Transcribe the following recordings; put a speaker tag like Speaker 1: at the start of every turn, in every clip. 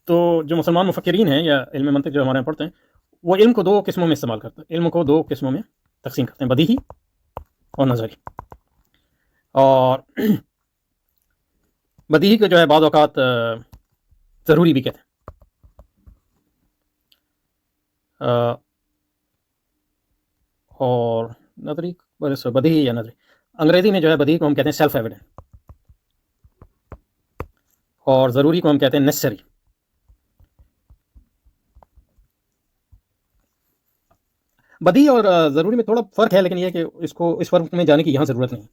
Speaker 1: تو جو مسلمان مفکرین ہیں یا علم منطق جو ہمارے یہاں پڑھتے ہیں، وہ علم کو دو قسموں میں استعمال کرتے ہیں، علم کو دو قسموں میں تقسیم کرتے ہیں، بدیہی اور نظری. اور بدیہی کو جو ہے بعض اوقات ضروری بھی کہتے ہیں. اور نظری بدیہی یا نظری، انگریزی میں جو ہے بدیہی کو ہم کہتے ہیں سیلف ایویڈنٹ، اور ضروری کو ہم کہتے ہیں نیسسری. بدیہی اور ضروری میں تھوڑا فرق ہے، لیکن یہ کہ اس فرق میں جانے کی یہاں ضرورت نہیں.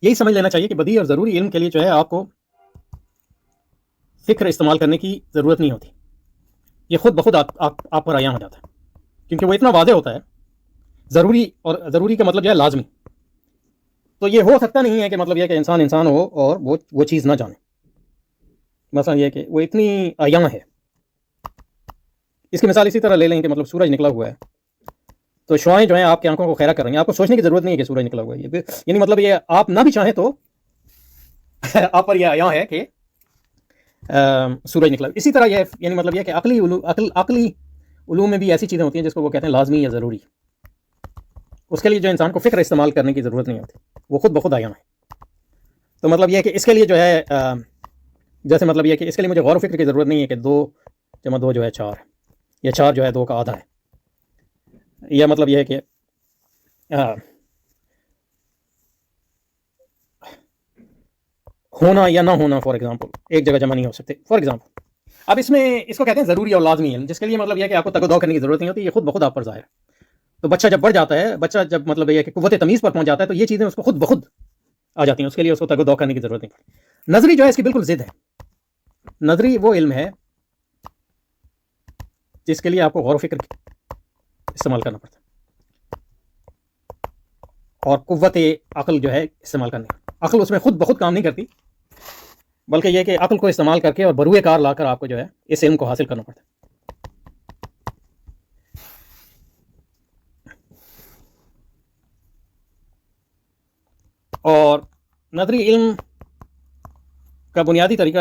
Speaker 1: یہی سمجھ لینا چاہیے کہ بدیہی اور ضروری علم کے لیے جو ہے آپ کو فکر استعمال کرنے کی ضرورت نہیں ہوتی، یہ خود بخود آپ پر عیاں ہو جاتا ہے، کیونکہ وہ اتنا واضح ہوتا ہے. ضروری کا مطلب جو ہے لازمی. تو یہ ہو سکتا نہیں ہے کہ مطلب یہ کہ انسان ہو اور وہ چیز نہ جانے. مثلا یہ کہ وہ اتنی عیاں ہے. اس کی مثال اسی طرح لے لیں کہ مطلب سورج نکلا ہوا ہے، تو شعائیں جو ہیں آپ کی آنکھوں کو خیرہ کر رہی ہیں، آپ کو سوچنے کی ضرورت نہیں ہے کہ سورج نکلا ہوا ہے. یعنی مطلب یہ آپ نہ بھی چاہیں تو آپ پر یہ عیاں ہے کہ سورج نکلا. اسی طرح یہ یعنی مطلب یہ کہ عقلی علوم میں بھی ایسی چیزیں ہوتی ہیں جس کو وہ کہتے ہیں لازمی یا ضروری. اس کے لیے جو انسان کو فکر استعمال کرنے کی ضرورت نہیں ہوتی، وہ خود بخود عیاں ہے. تو مطلب یہ کہ اس کے لیے جو ہے جیسے مطلب یہ کہ اس کے لیے مجھے غور و فکر کی ضرورت نہیں ہے کہ 2 + 2 جو ہے 4 ہے، یا 4 جو ہے 2 کا آدھا ہے، یا مطلب یہ ہے کہ ہونا یا نہ ہونا فار ایگزامپل ایک جگہ جمع نہیں ہو سکتے فار ایگزامپل. اب اس کو کہتے ہیں ضروری اور لازمی علم، جس کے لیے مطلب یہ کہ آپ کو تگ و دو کرنے کی ضرورت نہیں ہوتی، یہ خود بخود آپ پر ظاہر ہے. تو بچہ جب بڑھ جاتا ہے، بچہ جب مطلب یہ کہ قوت تمیز پر پہنچ جاتا ہے، تو یہ چیزیں اس کو خود بخود آ جاتی ہیں، اس کے لیے اس کو تگ و دو کرنے کی ضرورت نہیں پڑتی. نظری جو ہے اس کی بالکل ضد ہے. نظری وہ علم ہے جس کے لیے آپ کو غور و فکر استعمال کرنا پڑتا ہے، اور قوت عقل جو ہے استعمال کرنے. عقل اس میں خود بخود کام نہیں کرتی، بلکہ یہ کہ عقل کو استعمال کر کے اور بروئے کار لا کر آپ کو جو ہے اس علم کو حاصل کرنا پڑتا ہے. اور نظری علم کا بنیادی طریقہ